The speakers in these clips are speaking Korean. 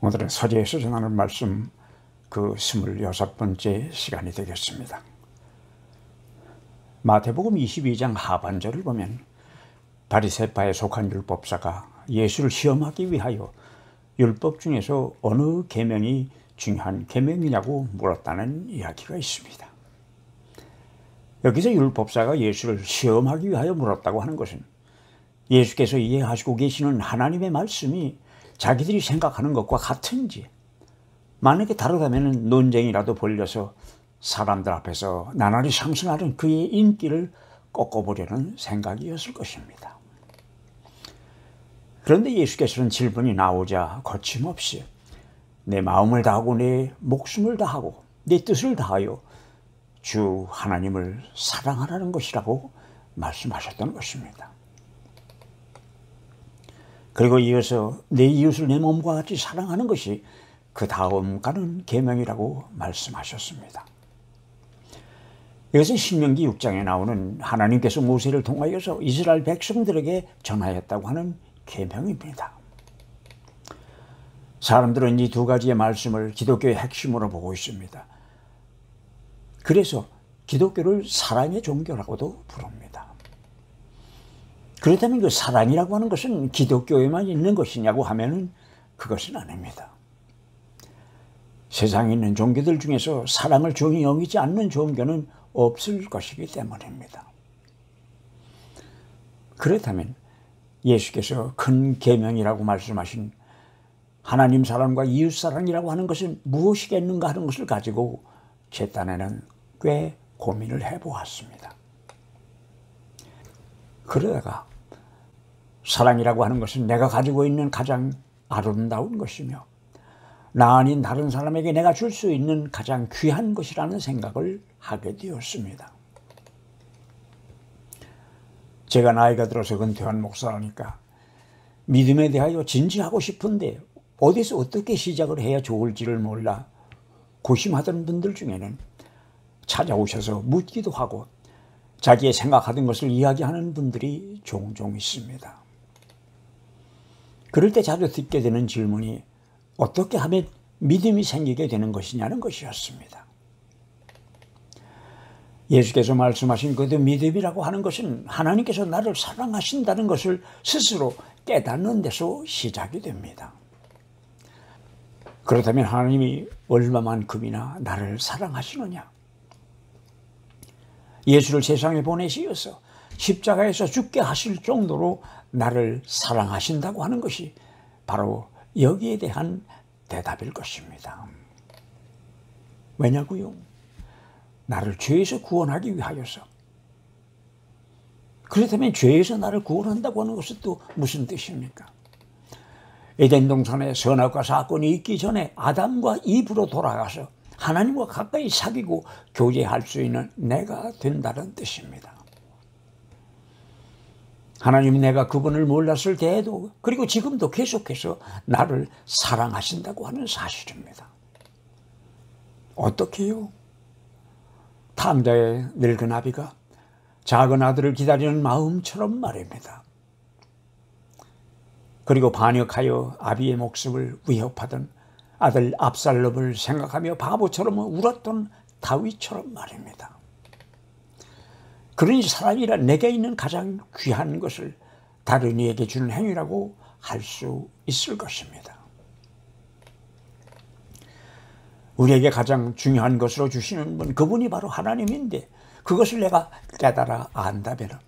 오늘은 서재에서 전하는 말씀 그 26번째 시간이 되겠습니다. 마태복음 22장 하반절을 보면 바리새파에 속한 율법사가 예수를 시험하기 위하여 율법 중에서 어느 계명이 중요한 계명이냐고 물었다는 이야기가 있습니다. 여기서 율법사가 예수를 시험하기 위하여 물었다고 하는 것은 예수께서 이해하시고 계시는 하나님의 말씀이 자기들이 생각하는 것과 같은지, 만약에 다르다면 논쟁이라도 벌려서 사람들 앞에서 나날이 상승하는 그의 인기를 꺾어보려는 생각이었을 것입니다. 그런데 예수께서는 질문이 나오자 거침없이 내 마음을 다하고 내 목숨을 다하고 내 뜻을 다하여 주 하나님을 사랑하라는 것이라고 말씀하셨던 것입니다. 그리고 이어서 내 이웃을 내 몸과 같이 사랑하는 것이 그 다음 가는 계명이라고 말씀하셨습니다. 이것은 신명기 6장에 나오는 하나님께서 모세를 통하여서 이스라엘 백성들에게 전하였다고 하는 계명입니다. 사람들은 이 두 가지의 말씀을 기독교의 핵심으로 보고 있습니다. 그래서 기독교를 사랑의 종교라고도 부릅니다. 그렇다면 그 사랑이라고 하는 것은 기독교에만 있는 것이냐고 하면은 그것은 아닙니다. 세상에 있는 종교들 중에서 사랑을 중히 여기지 않는 종교는 없을 것이기 때문입니다. 그렇다면 예수께서 큰 계명이라고 말씀하신 하나님 사랑과 이웃 사랑이라고 하는 것은 무엇이겠는가 하는 것을 가지고 제 딴에는 꽤 고민을 해보았습니다. 그러다가 사랑이라고 하는 것은 내가 가지고 있는 가장 아름다운 것이며 나 아닌 다른 사람에게 내가 줄 수 있는 가장 귀한 것이라는 생각을 하게 되었습니다. 제가 나이가 들어서 근퇴한 목사라니까 믿음에 대하여 진지하고 싶은데 어디서 어떻게 시작을 해야 좋을지를 몰라 고심하던 분들 중에는 찾아오셔서 묻기도 하고 자기의 생각하던 것을 이야기하는 분들이 종종 있습니다. 그럴 때 자주 듣게 되는 질문이 어떻게 하면 믿음이 생기게 되는 것이냐는 것이었습니다. 예수께서 말씀하신 그 믿음이라고 하는 것은 하나님께서 나를 사랑하신다는 것을 스스로 깨닫는 데서 시작이 됩니다. 그렇다면 하나님이 얼마만큼이나 나를 사랑하시느냐? 예수를 세상에 보내시어서 십자가에서 죽게 하실 정도로 나를 사랑하신다고 하는 것이 바로 여기에 대한 대답일 것입니다. 왜냐고요? 나를 죄에서 구원하기 위하여서. 그렇다면 죄에서 나를 구원한다고 하는 것은 또 무슨 뜻입니까? 에덴 동산에 선악과 사건이 있기 전에 아담과 이브로 돌아가서 하나님과 가까이 사귀고 교제할 수 있는 내가 된다는 뜻입니다. 하나님이 내가 그분을 몰랐을 때에도 그리고 지금도 계속해서 나를 사랑하신다고 하는 사실입니다. 어떻게요? 탐자의 늙은 아비가 작은 아들을 기다리는 마음처럼 말입니다. 그리고 반역하여 아비의 목숨을 위협하던 아들 압살롬을 생각하며 바보처럼 울었던 다윗처럼 말입니다. 그러니 사랑이란 내게 있는 가장 귀한 것을 다른 이에게 주는 행위라고 할 수 있을 것입니다. 우리에게 가장 중요한 것으로 주시는 분, 그분이 바로 하나님인데 그것을 내가 깨달아 안다면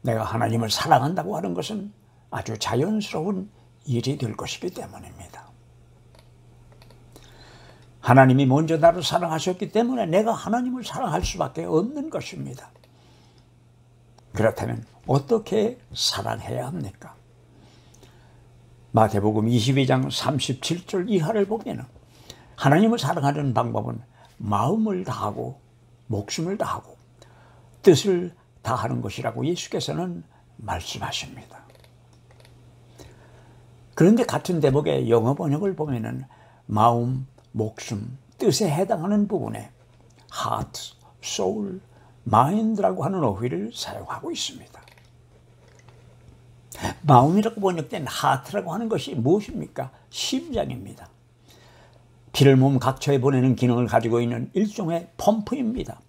내가 하나님을 사랑한다고 하는 것은 아주 자연스러운 일이 될 것이기 때문입니다. 하나님이 먼저 나를 사랑하셨기 때문에 내가 하나님을 사랑할 수밖에 없는 것입니다. 그렇다면 어떻게 사랑해야 합니까? 마태복음 22장 37절 이하를 보면 하나님을 사랑하는 방법은 마음을 다하고 목숨을 다하고 뜻을 다하는 것이라고 예수께서는 말씀하십니다. 그런데 같은 대목의 영어 번역을 보면은 마음, 목숨, 뜻에 해당하는 부분에 heart, soul, mind라고 하는 어휘를 사용하고 있습니다. 마음이라고 번역된 하트라고 하는 것이 무엇입니까? 심장입니다. 피를 몸 각처에 보내는 기능을 가지고 있는 일종의 펌프입니다.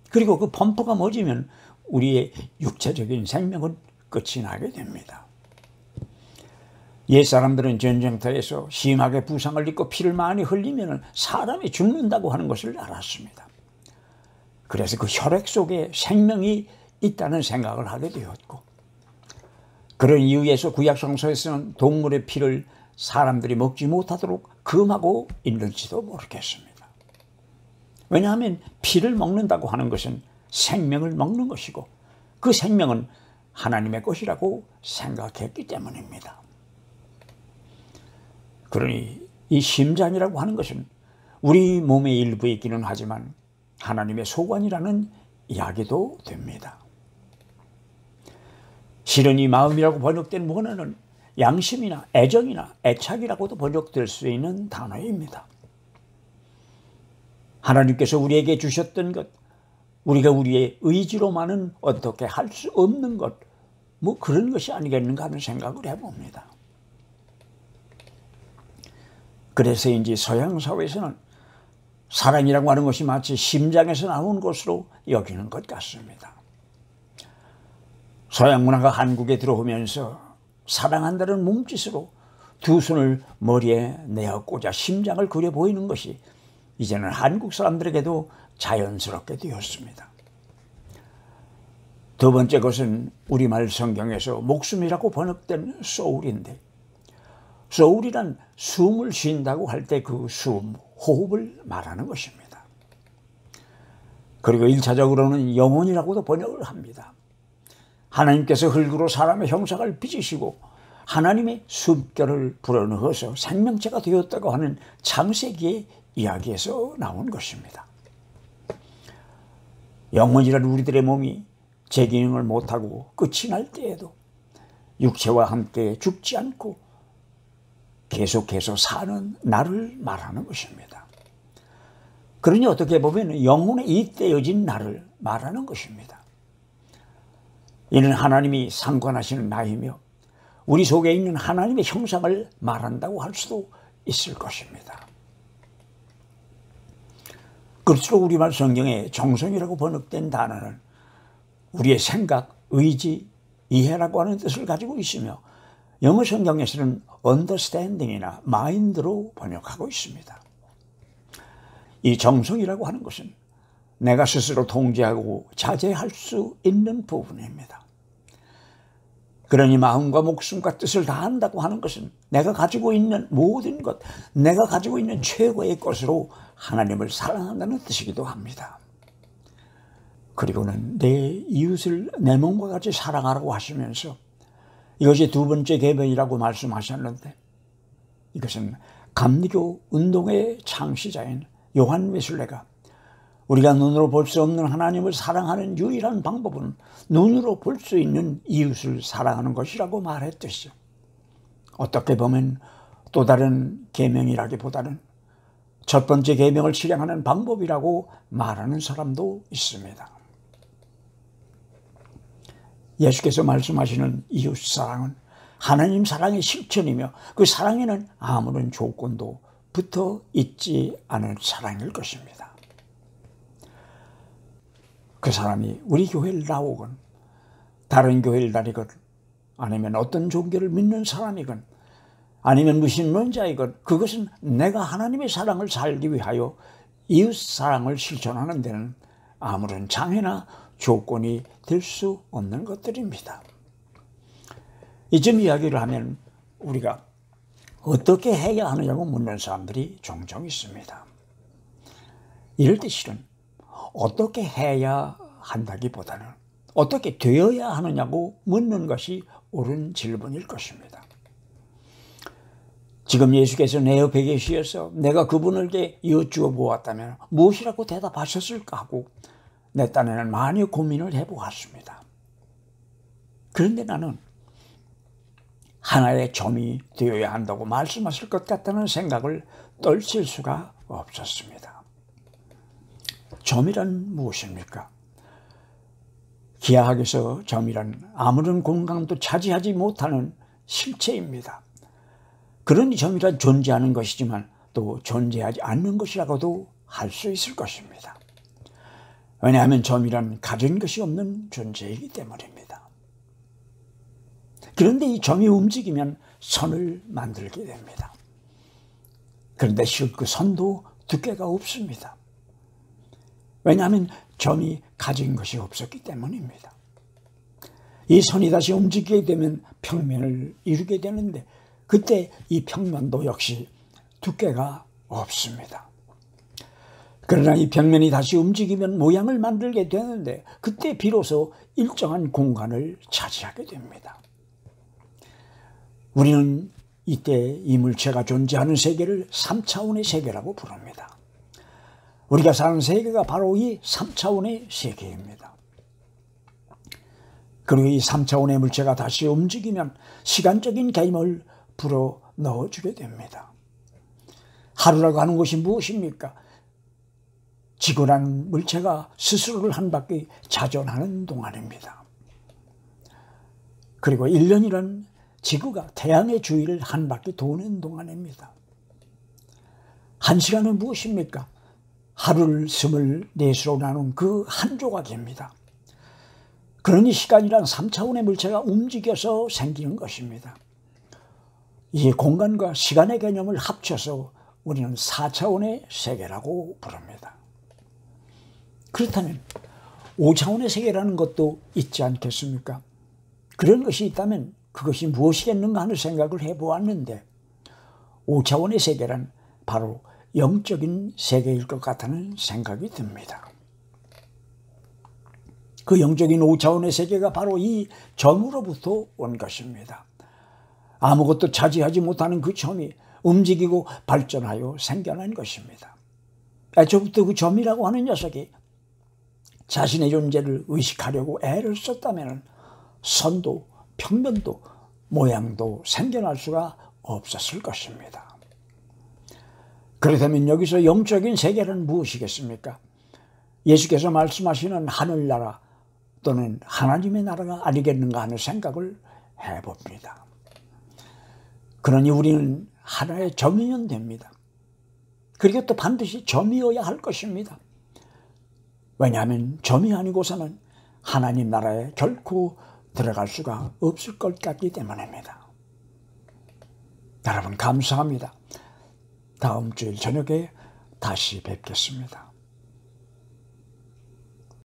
그리고 그 펌프가 멎으면 우리의 육체적인 생명은 끝이 나게 됩니다. 옛사람들은 전쟁터에서 심하게 부상을 입고 피를 많이 흘리면 사람이 죽는다고 하는 것을 알았습니다. 그래서 그 혈액 속에 생명이 있다는 생각을 하게 되었고, 그런 이유에서 구약성서에서는 동물의 피를 사람들이 먹지 못하도록 금하고 있는지도 모르겠습니다. 왜냐하면 피를 먹는다고 하는 것은 생명을 먹는 것이고, 그 생명은 하나님의 것이라고 생각했기 때문입니다. 그러니 이 심장이라고 하는 것은 우리 몸의 일부이기는 하지만 하나님의 소관이라는 이야기도 됩니다. 실은 이 마음이라고 번역된 원어는 양심이나 애정이나 애착이라고도 번역될 수 있는 단어입니다. 하나님께서 우리에게 주셨던 것, 우리가 우리의 의지로만은 어떻게 할 수 없는 것, 뭐 그런 것이 아니겠는가 하는 생각을 해봅니다. 그래서인지 서양 사회에서는 사랑이라고 하는 것이 마치 심장에서 나온 것으로 여기는 것 같습니다. 서양 문화가 한국에 들어오면서 사랑한다는 몸짓으로 두 손을 머리에 내어 꽂아 심장을 그려 보이는 것이 이제는 한국 사람들에게도 자연스럽게 되었습니다. 두 번째 것은 우리말 성경에서 목숨이라고 번역된 소울인데, 소울이란 숨을 쉰다고 할 때 그 숨, 호흡을 말하는 것입니다. 그리고 1차적으로는 영혼이라고도 번역을 합니다. 하나님께서 흙으로 사람의 형상을 빚으시고 하나님의 숨결을 불어넣어서 생명체가 되었다고 하는 창세기의 이야기에서 나온 것입니다. 영혼이란 우리들의 몸이 제 기능을 못하고 끝이 날 때에도 육체와 함께 죽지 않고 계속해서 사는 나를 말하는 것입니다. 그러니 어떻게 보면 영혼에 잇대어진 나를 말하는 것입니다. 이는 하나님이 상관하시는 나이며 우리 속에 있는 하나님의 형상을 말한다고 할 수도 있을 것입니다. 그럴수록 우리말 성경에 정성이라고 번역된 단어는 우리의 생각, 의지, 이해라고 하는 뜻을 가지고 있으며 영어 성경에서는 understanding이나 mind로 번역하고 있습니다. 이 정성이라고 하는 것은 내가 스스로 통제하고 자제할 수 있는 부분입니다. 그러니 마음과 목숨과 뜻을 다한다고 하는 것은 내가 가지고 있는 모든 것, 내가 가지고 있는 최고의 것으로 하나님을 사랑한다는 뜻이기도 합니다. 그리고는 내 이웃을 내 몸과 같이 사랑하라고 하시면서 이것이 두 번째 계명이라고 말씀하셨는데, 이것은 감리교 운동의 창시자인 요한 웨슬레가 우리가 눈으로 볼 수 없는 하나님을 사랑하는 유일한 방법은 눈으로 볼 수 있는 이웃을 사랑하는 것이라고 말했듯이, 어떻게 보면 또 다른 계명이라기보다는 첫 번째 계명을 실행하는 방법이라고 말하는 사람도 있습니다. 예수께서 말씀하시는 이웃 사랑은 하나님 사랑의 실천이며 그 사랑에는 아무런 조건도 붙어 있지 않은 사랑일 것입니다. 그 사람이 우리 교회를 나오건 다른 교회를 다니건 아니면 어떤 종교를 믿는 사람이건 아니면 무신론자이건 그것은 내가 하나님의 사랑을 살기 위하여 이웃 사랑을 실천하는 데는 아무런 장애나 조건이 될 수 없는 것들입니다. 이쯤 이야기를 하면 우리가 어떻게 해야 하느냐고 묻는 사람들이 종종 있습니다. 이럴 때 실은 어떻게 해야 한다기보다는 어떻게 되어야 하느냐고 묻는 것이 옳은 질문일 것입니다. 지금 예수께서 내 옆에 계시어서 내가 그분에게 여쭈어 보았다면 무엇이라고 대답하셨을까 하고 내 딴에는 많이 고민을 해보았습니다. 그런데 나는 하나의 점이 되어야 한다고 말씀하실 것 같다는 생각을 떨칠 수가 없었습니다. 점이란 무엇입니까? 기하학에서 점이란 아무런 공간도 차지하지 못하는 실체입니다. 그러니 점이란 존재하는 것이지만 또 존재하지 않는 것이라고도 할 수 있을 것입니다. 왜냐하면 점이란 가진 것이 없는 존재이기 때문입니다. 그런데 이 점이 움직이면 선을 만들게 됩니다. 그런데 실은 그 선도 두께가 없습니다. 왜냐하면 점이 가진 것이 없었기 때문입니다. 이 선이 다시 움직이게 되면 평면을 이루게 되는데 그때 이 평면도 역시 두께가 없습니다. 그러나 이 평면이 다시 움직이면 모양을 만들게 되는데 그때 비로소 일정한 공간을 차지하게 됩니다. 우리는 이때 이 물체가 존재하는 세계를 3차원의 세계라고 부릅니다. 우리가 사는 세계가 바로 이 3차원의 세계입니다. 그리고 이 3차원의 물체가 다시 움직이면 시간적인 개념을 불어 넣어주게 됩니다. 하루라고 하는 것이 무엇입니까? 지구라는 물체가 스스로를 한 바퀴 자전하는 동안입니다. 그리고 1년이란 지구가 태양의 주위를 한 바퀴 도는 동안입니다. 1시간은 무엇입니까? 하루를 24수로 나눈 그 한 조각입니다. 그러니 시간이란 3차원의 물체가 움직여서 생기는 것입니다. 이 공간과 시간의 개념을 합쳐서 우리는 4차원의 세계라고 부릅니다. 그렇다면 5차원의 세계라는 것도 있지 않겠습니까? 그런 것이 있다면 그것이 무엇이겠는가 하는 생각을 해보았는데 5차원의 세계란 바로 영적인 세계일 것 같다는 생각이 듭니다. 그 영적인 5차원의 세계가 바로 이 점으로부터 온 것입니다. 아무것도 차지하지 못하는 그 점이 움직이고 발전하여 생겨난 것입니다. 애초부터 그 점이라고 하는 녀석이 자신의 존재를 의식하려고 애를 썼다면 선도, 평면도, 모양도 생겨날 수가 없었을 것입니다. 그렇다면 여기서 영적인 세계는 무엇이겠습니까? 예수께서 말씀하시는 하늘나라 또는 하나님의 나라가 아니겠는가 하는 생각을 해봅니다. 그러니 우리는 하나의 점이면 됩니다. 그리고 또 반드시 점이어야 할 것입니다. 왜냐하면 점이 아니고서는 하나님 나라에 결코 들어갈 수가 없을 것 같기 때문입니다. 여러분 감사합니다. 다음 주일 저녁에 다시 뵙겠습니다.